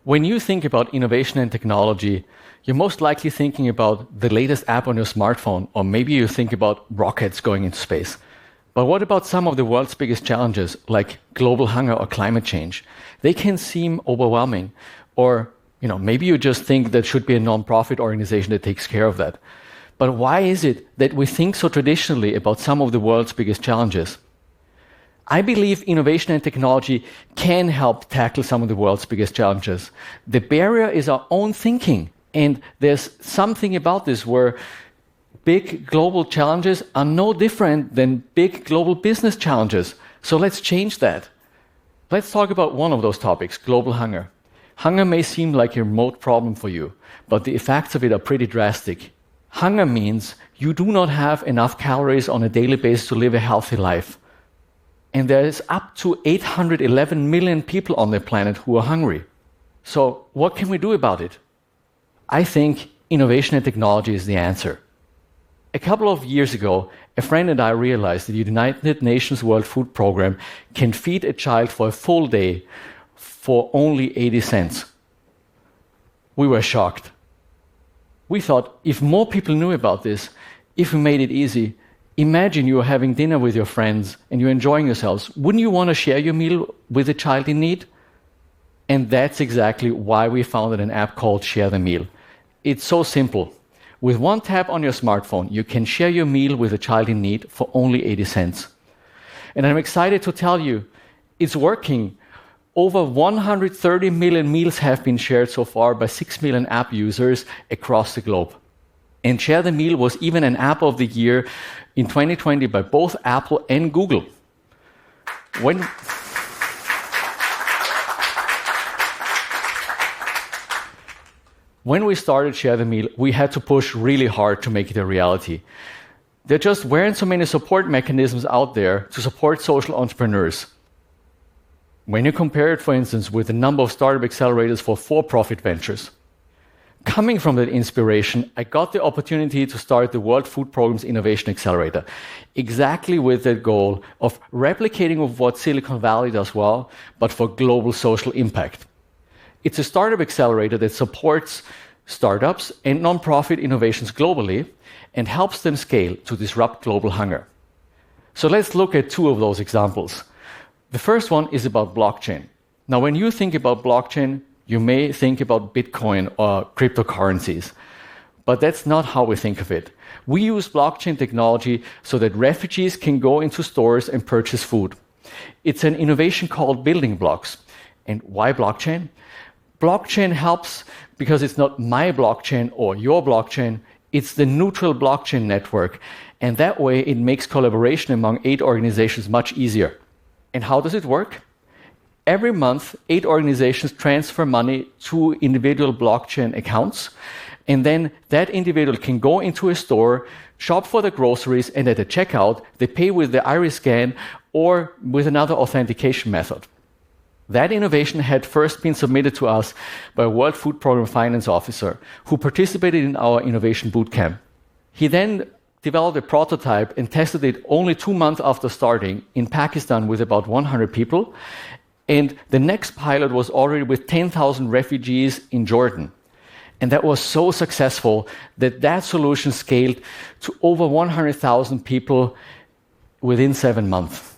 When you think about innovation and technology, you're most likely thinking about the latest app on your smartphone, or maybe you think about rockets going into space. But what about some of the world's biggest challenges, like global hunger or climate change? They can seem overwhelming, or maybe you just think there should be a non-profit organization that takes care of that. But why is it that we think so traditionally about some of the world's biggest challenges? I believe innovation and technology can help tackle some of the world's biggest challenges. The barrier is our own thinking, and there's something about this where big global challenges are no different than big global business challenges. So let's change that. Let's talk about one of those topics, global hunger. Hunger may seem like a remote problem for you, but the effects of it are pretty drastic. Hunger means you do not have enough calories on a daily basis to live a healthy life. And there is up to 811 million people on the planet who are hungry. So what can we do about it? I think innovation and technology is the answer. A couple of years ago, a friend and I realized that the United Nations World Food Programme can feed a child for a full day for only 80 cents. We were shocked. We thought, if more people knew about this, if we made it easy, imagine you are having dinner with your friends and you're enjoying yourselves. Wouldn't you want to share your meal with a child in need? And that's exactly why we founded an app called Share the Meal. It's so simple. With one tap on your smartphone, you can share your meal with a child in need for only 80 cents. And I'm excited to tell you, it's working. Over 130 million meals have been shared so far by 6 million app users across the globe. And Share the Meal was even an App of the Year in 2020 by both Apple and Google. When we started Share the Meal, we had to push really hard to make it a reality. There just weren't so many support mechanisms out there to support social entrepreneurs. When you compare it, for instance, with the number of startup accelerators for for-profit ventures. Coming from that inspiration, I got the opportunity to start the World Food Programme's Innovation Accelerator, exactly with the goal of replicating what Silicon Valley does well, but for global social impact. It's a startup accelerator that supports startups and non-profit innovations globally and helps them scale to disrupt global hunger. So let's look at two of those examples. The first one is about blockchain. Now, when you think about blockchain, you may think about Bitcoin or cryptocurrencies, but that's not how we think of it. We use blockchain technology so that refugees can go into stores and purchase food. It's an innovation called building blocks. And why blockchain? Blockchain helps because it's not my blockchain or your blockchain, it's the neutral blockchain network. And that way it makes collaboration among 8 organizations much easier. And how does it work? Every month, 8 organizations transfer money to individual blockchain accounts, and then that individual can go into a store, shop for the groceries, and at the checkout, they pay with the iris scan or with another authentication method. That innovation had first been submitted to us by a World Food Programme finance officer who participated in our innovation bootcamp. He then developed a prototype and tested it only 2 months after starting in Pakistan with about 100 people. And the next pilot was already with 10,000 refugees in Jordan. And that was so successful that that solution scaled to over 100,000 people within 7 months.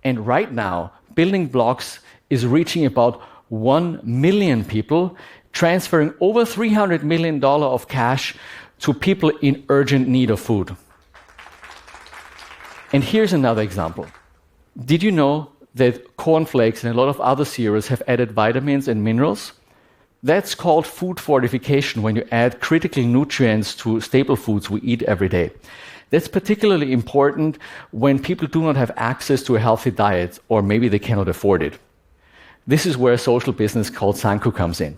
And right now, Building Blocks is reaching about 1 million people, transferring over $300 million of cash to people in urgent need of food. And here's another example. Did you know that cornflakes and a lot of other cereals have added vitamins and minerals? That's called food fortification, when you add critical nutrients to staple foods we eat every day. That's particularly important when people do not have access to a healthy diet, or maybe they cannot afford it. This is where a social business called Sanku comes in.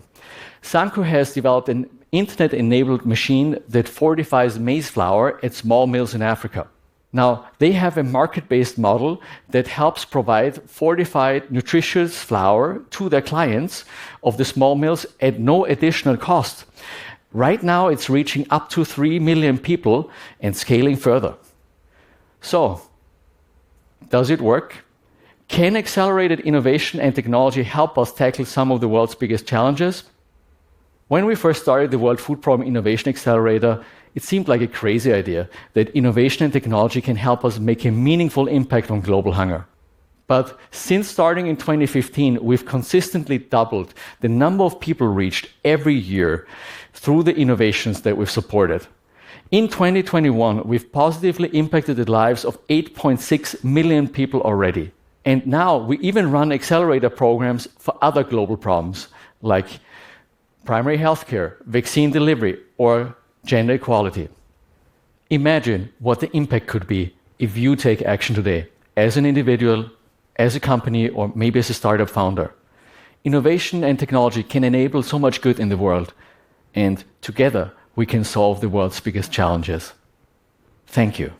Sanku has developed an internet-enabled machine that fortifies maize flour at small mills in Africa. Now, they have a market-based model that helps provide fortified, nutritious flour to their clients of the small mills at no additional cost. Right now, it's reaching up to 3 million people and scaling further. So, does it work? Can accelerated innovation and technology help us tackle some of the world's biggest challenges? When we first started the World Food Programme Innovation Accelerator, it seemed like a crazy idea that innovation and technology can help us make a meaningful impact on global hunger. But since starting in 2015, we've consistently doubled the number of people reached every year through the innovations that we've supported. In 2021, we've positively impacted the lives of 8.6 million people already. And now we even run accelerator programs for other global problems, like primary healthcare, vaccine delivery, or gender equality. Imagine what the impact could be if you take action today, as an individual, as a company, or maybe as a startup founder. Innovation and technology can enable so much good in the world, and together we can solve the world's biggest challenges. Thank you.